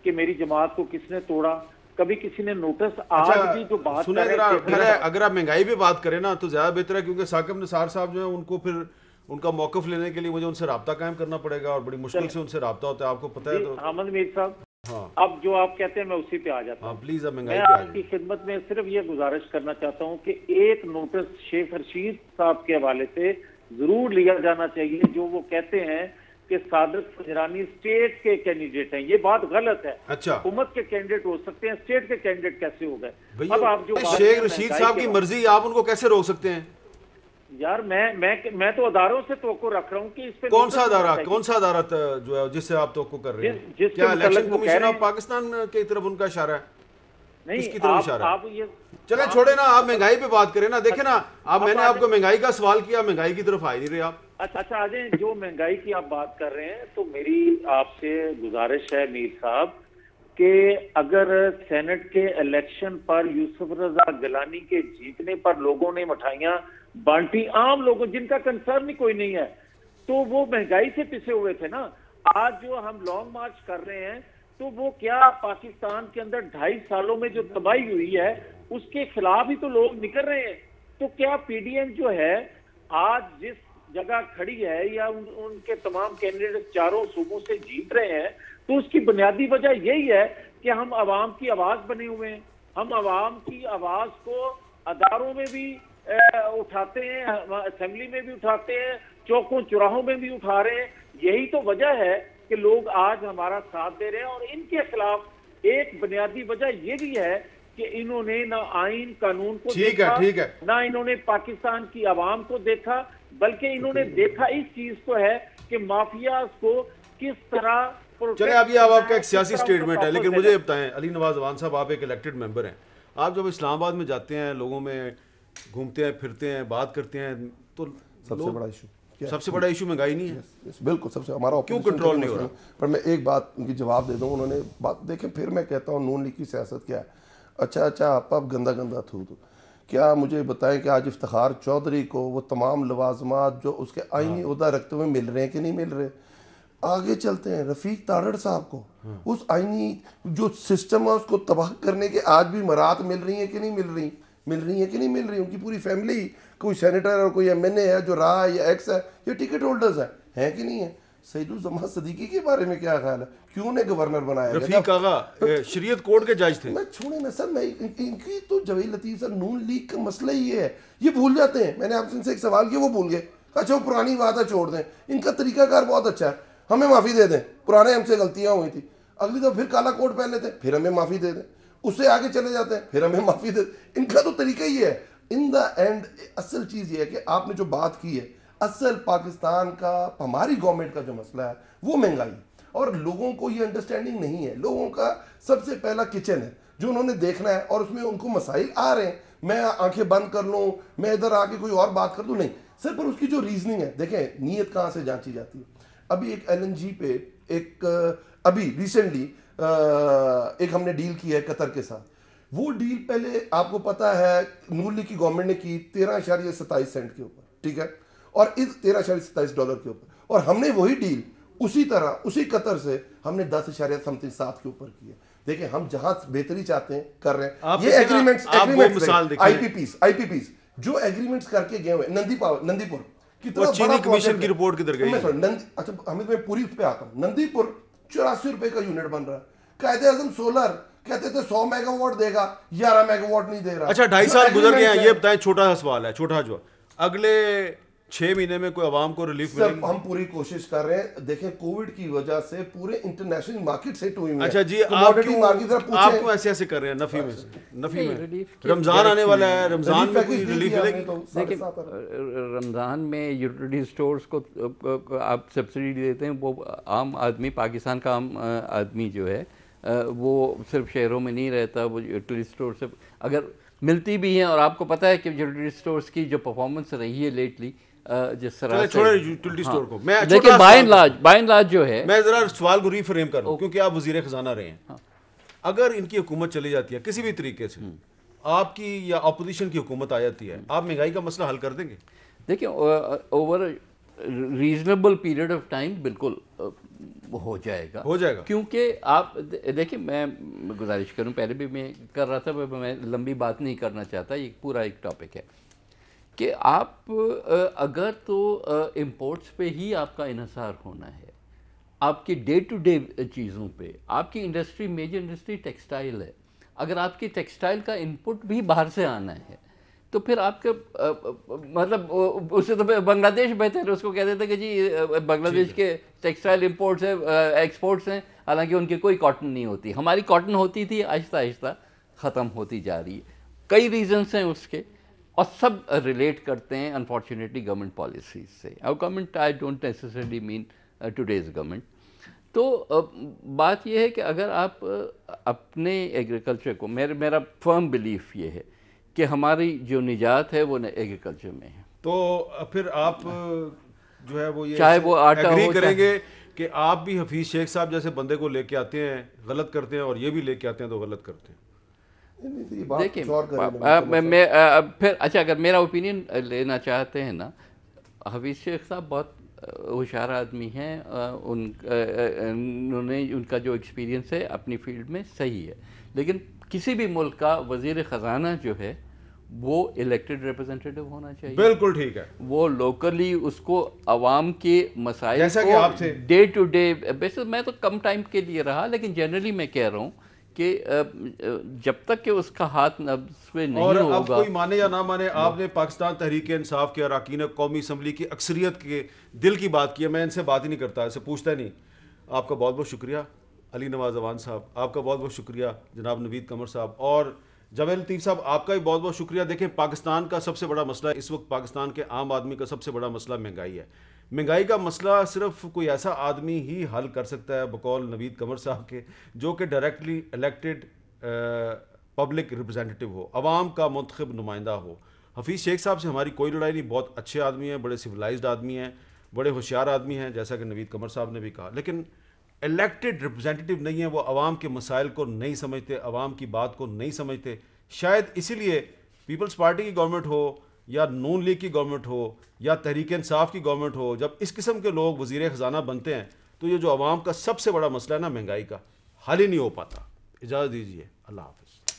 कि मेरी जमात को किसने तोड़ा, कभी किसी ने नोटिस? आज भी जो बात सुने अगर आप महंगाई पे बात करें ना तो ज्यादा बेहतर है, क्योंकि साकिब निसार साहब जो है उनको फिर उनका मौकफ लेने के लिए मुझे उनसे राब्ता कायम करना पड़ेगा और बड़ी मुश्किल से उनसे राब्ता होता है, आपको पता है। तो अहमद मीर साहब, हाँ, अब जो आप कहते हैं मैं उसी पे आ जाता हूँ। प्लीज अब महंगाई मैं पे आपकी खिदमत में सिर्फ ये गुजारिश करना चाहता हूँ कि एक नोटिस शेख रशीद साहब के हवाले से जरूर लिया जाना चाहिए, जो वो कहते हैं कि सादिक फजरानी स्टेट के कैंडिडेट हैं। ये बात गलत है। अच्छा, हुकूमत के कैंडिडेट हो सकते हैं, स्टेट के कैंडिडेट कैसे हो गए? अब आप जो शेख रशीद साहब की मर्जी, आप उनको कैसे रोक सकते हैं? यार मैं तो अदारों से तवक्को रख रहा हूँ कि इस पे कौन सा अदारा जो है जिससे आप तवक्को कर रहे हैं? क्या इलेक्शन कमीशन ऑफ पाकिस्तान की तरफ उनका इशारा है? नहीं, किसकी तरफ इशारा है? आप ये चले छोड़े ना, आप महंगाई पे बात करें ना। देखे ना, आप मैंने आपको महंगाई का सवाल किया, महंगाई की तरफ आ नहीं रहे आप। अच्छा आ जाए, जो महंगाई की आप बात कर रहे हैं तो मेरी आपसे गुजारिश है मीर साहब कि अगर सेनेट के इलेक्शन पर यूसुफ रजा गिलानी के जीतने पर लोगों ने मिठाइयां बांटी, आम लोगों जिनका कंसर्न ही कोई नहीं है, तो वो महंगाई से पिसे हुए थे ना। आज जो हम लॉन्ग मार्च कर रहे हैं तो वो क्या पाकिस्तान के अंदर 2.5 सालों में जो तबाही हुई है उसके खिलाफ ही तो लोग निकल रहे हैं। तो क्या पीडीएम जो है आज जिस जगह खड़ी है या उनके तमाम कैंडिडेट चारों सूबों से जीत रहे हैं, तो उसकी बुनियादी वजह यही है कि हम आवाम की आवाज बने हुए हैं। हम आवाम की आवाज को अदारों में भी उठाते हैं, असेंबली में भी उठाते हैं, चौकों चौराहों में भी उठा रहे हैं। यही तो वजह है कि लोग आज हमारा साथ दे रहे हैं। और इनके खिलाफ एक बुनियादी वजह ये भी है कि इन्होंने ना आइन कानून को देखा, ना इन्होंने पाकिस्तान की आवाम को देखा, बल्कि इन्होंने देखा इस चीज को है कि माफिया को किस तरह। चले अभी अब आपका एक सियासी स्टेटमेंट है, लेकिन मुझे बताएं, अली नवाज अवान साहब, आप एक इलेक्टेड मेंबर हैं, आप जब इस्लामाबाद में जाते हैं, लोगों में घूमते हैं, फिरते हैं, बात करते हैं, तो सबसे बड़ा इशू महंगाई नहीं है? बिल्कुल सबसे, हमारा क्यों कंट्रोल नहीं हो रहा? पर मैं एक बात उनकी जवाब दे दूं, उन्होंने बात देखें, फिर मैं कहता हूं नून लीग की सियासत क्या है। अच्छा आप गंदा थू क्या मुझे बताएं कि आज इफ्तिखार चौधरी को वो तमाम लवाजमात जो उसके आईनी ओहदा रखते हुए मिल रहे हैं कि नहीं मिल रहे? आगे चलते हैं, रफीक तारड़ साहब को उस आईनी जो सिस्टम है उसको तबाह करने के आज भी मराहत मिल रही है कि नहीं मिल रही है कि नहीं मिल रही? उनकी पूरी फैमिली, कोई सेनेटर और कोई एमएनए है जो रहा है या एक्स है या टिकट होल्डर्स है कि नहीं है? सईदुज़्ज़मान सदीकी के बारे में क्या ख्याल है? क्यों ने गवर्नर बनाया? रफीक आगा शरीयत कोर्ट के जज थे। मैं छोड़े ना सर, मैं इनकी तो जवेद लतीफ सर, नून लीग का मसला ये है, ये भूल जाते हैं। मैंने आपसे इनसे एक सवाल किया, वो भूल गए। अच्छा वो पुरानी बात है, छोड़ दें। इनका तरीकाकार बहुत अच्छा है, हमें माफ़ी दे दें, पुराने हमसे गलतियाँ हुई थी, अगली तो फिर काला कोट पहन लेते हैं, फिर हमें माफ़ी दे दें, उससे आगे चले जाते हैं, फिर हमें माफ़ी दे। इनका तो तरीका ही है। इन द एंड असल चीज़ ये है कि आपने जो बात की है, असल पाकिस्तान का, हमारी गवर्नमेंट का जो मसला है वो महंगाई, और लोगों को ये अंडरस्टैंडिंग नहीं है। लोगों का सबसे पहला किचन है जो उन्होंने देखना है, और उसमें उनको मसाइल आ रहे हैं। मैं आंखें बंद कर लूँ, मैं इधर आके कोई और बात कर दूँ, नहीं सर। पर उसकी जो रीजनिंग है, देखें नीयत कहाँ से जांची जाती है। अभी एक LNG पे एक अभी रिसेंटली एक हमने डील की है कतर के साथ। वो डील पहले आपको पता है नून लीग की गवर्नमेंट ने की 13.27 सेंट के ऊपर, ठीक है, और इस $13.27 के ऊपर, और हमने वही डील उसी तरह उसी कतर से हमने 10.7 के ऊपर की है। देखिए हम जहां बेहतरी चाहते हैं कर रहे हैं। ये एग्रीमेंट्स IPPs जो एग्रीमेंट्स करके गए हुए, नंदीपुर कितना चीनी कमीशन की रिपोर्ट किधर गई? अच्छा हमें मैं पूरी उस पे आता हूँ। नंदीपुर 84 रुपए का यूनिट बन रहा है। कायदे-ए-आज़म सोलर कहते थे 100 मेगावाट देगा, 11 मेगावाट नहीं दे रहा। अच्छा 2.5 साल गुजर गए हैं, ये बताएं, छोटा सा सवाल है, छोटा जो अगले 6 महीने में कोई आवाम को रिलीफ मिलेगी? हम पूरी कोशिश कर रहे हैं। देखें कोविड की वजह से पूरे इंटरनेशनल मार्केट सेट हुई है। अच्छा जी, आप क्यों ऐसे कर रहे हैं? नफी में रमजान आने वाला है, रमजान में कोई रिलीफ मिलेगी? देखिए रमजान में यूटिलिटी स्टोर्स को आप सब्सिडी देते हैं, वो आम आदमी, पाकिस्तान का आम आदमी जो है वो सिर्फ शहरों में नहीं रहता, वो यूटिलिटी स्टोर से अगर मिलती भी हैं। और आपको पता है कि यूटिलिटी स्टोर्स की जो परफॉर्मेंस रही है लेटली, जिस तरह छोड़े यूटिलिटी स्टोर को, मैं देखिए बाय एंड लार्ज जो है, मैं जरा सवाल को रीफ्रेम कर लूं क्योंकि आप वजीर खजाना रहे हैं। अगर इनकी हुकूमत चली जाती है किसी भी तरीके से, आपकी या अपोजिशन की हुकूमत आ जाती है, आप महंगाई का मसला हल कर देंगे? देखिए, over reasonable period of time बिल्कुल हो जाएगा, क्योंकि आप देखिए, मैं गुजारिश करूं, पहले भी मैं कर रहा था, मैं लंबी बात नहीं करना चाहता, ये पूरा एक टॉपिक है कि आप अगर तो इंपोर्ट्स पे ही आपका इन्हिसार होना है, आपकी डे टू डे चीज़ों पे, आपकी इंडस्ट्री, मेजर इंडस्ट्री टेक्सटाइल है, अगर आपकी टेक्सटाइल का इनपुट भी बाहर से आना है तो फिर आपके मतलब उससे तो बांग्लादेश बेहतर है, उसको कह देते कि जी बांग्लादेश के टेक्सटाइल इंपोर्ट्स हैं, एक्सपोर्ट्स हैं, हालांकि उनकी कोई कॉटन नहीं होती, हमारी कॉटन होती थी, आहिस्ता आहिस्ता ख़त्म होती जा रही है। कई रीजंस हैं उसके, और सब रिलेट करते हैं अनफॉर्चुनेटली गवर्नमेंट पॉलिसीज से। अब government, I don't necessarily mean today's government. तो बात यह है कि अगर आप अपने एग्रीकल्चर को, मेरा फर्म बिलीफ ये है कि हमारी जो निजात है वो एग्रीकल्चर में है। तो फिर आप जो है वो ये चाहे वो आटा एग्री हो, करेंगे कि आप भी हफीज शेख साहब जैसे बंदे को लेके आते हैं गलत करते हैं, और ये भी लेके आते हैं तो गलत करते हैं? देखिए, मैं फिर अच्छा, अगर मेरा ओपिनियन लेना चाहते हैं ना, हफीज शेख साहब बहुत होशियार आदमी हैं, उन्होंने, उनका जो एक्सपीरियंस है अपनी फील्ड में सही है, लेकिन किसी भी मुल्क का वजीर ख़जाना जो है वो इलेक्टेड रिप्रेजेंटेटिव होना चाहिए। बिल्कुल ठीक है। वो लोकली उसको आवाम के मसाइल जैसा कि आप थे डे टू डे बेसिस, मैं तो कम टाइम के लिए रहा, लेकिन जनरली मैं कह रहा हूँ कि जब तक कि उसका हाथ नब्ज़ पे नहीं होगा, अब कोई माने या ना माने, आपने पाकिस्तान तहरीक इंसाफ के अरकान कौमी असम्बली की अक्सरियत के दिल की बात की है। मैं इनसे बात ही नहीं करता, इसे पूछता नहीं। आपका बहुत बहुत शुक्रिया अली नवाज अवान साहब, आपका बहुत बहुत शुक्रिया जनाब नवीद कमर साहब, और जावेद लतीफ़ साहब आपका भी बहुत बहुत शुक्रिया। देखें, पाकिस्तान का सबसे बड़ा मसला इस वक्त, पाकिस्तान के आम आदमी का सबसे बड़ा मसला महंगाई है। महंगाई का मसला सिर्फ कोई ऐसा आदमी ही हल कर सकता है बकौल नवीद कमर साहब के, जो कि डायरेक्टली इलेक्टेड पब्लिक रिप्रेजेंटेटिव हो, आवाम का मुंतखब नुमाइंदा हो। हफीज़ शेख साहब से हमारी कोई लड़ाई नहीं, बहुत अच्छे आदमी हैं, बड़े सिविलाइज्ड आदमी हैं, बड़े होशियार आदमी हैं, जैसा कि नवीद कमर साहब ने भी कहा, लेकिन इलेक्टेड रिप्रेजेंटेटिव नहीं है। वो आवाम के मसाइल को नहीं समझते, आवाम की बात को नहीं समझते। शायद इसीलिए पीपल्स पार्टी की गवर्नमेंट हो या नून लीग की गवर्नमेंट हो या तहरीक इंसाफ की गवर्नमेंट हो, जब इस किस्म के लोग वज़ीर ख़जाना बनते हैं तो ये जो आवाम का सबसे बड़ा मसला है ना महंगाई का, हल ही नहीं हो पाता। इजाज़त दीजिए, अल्लाह हाफ़िज़।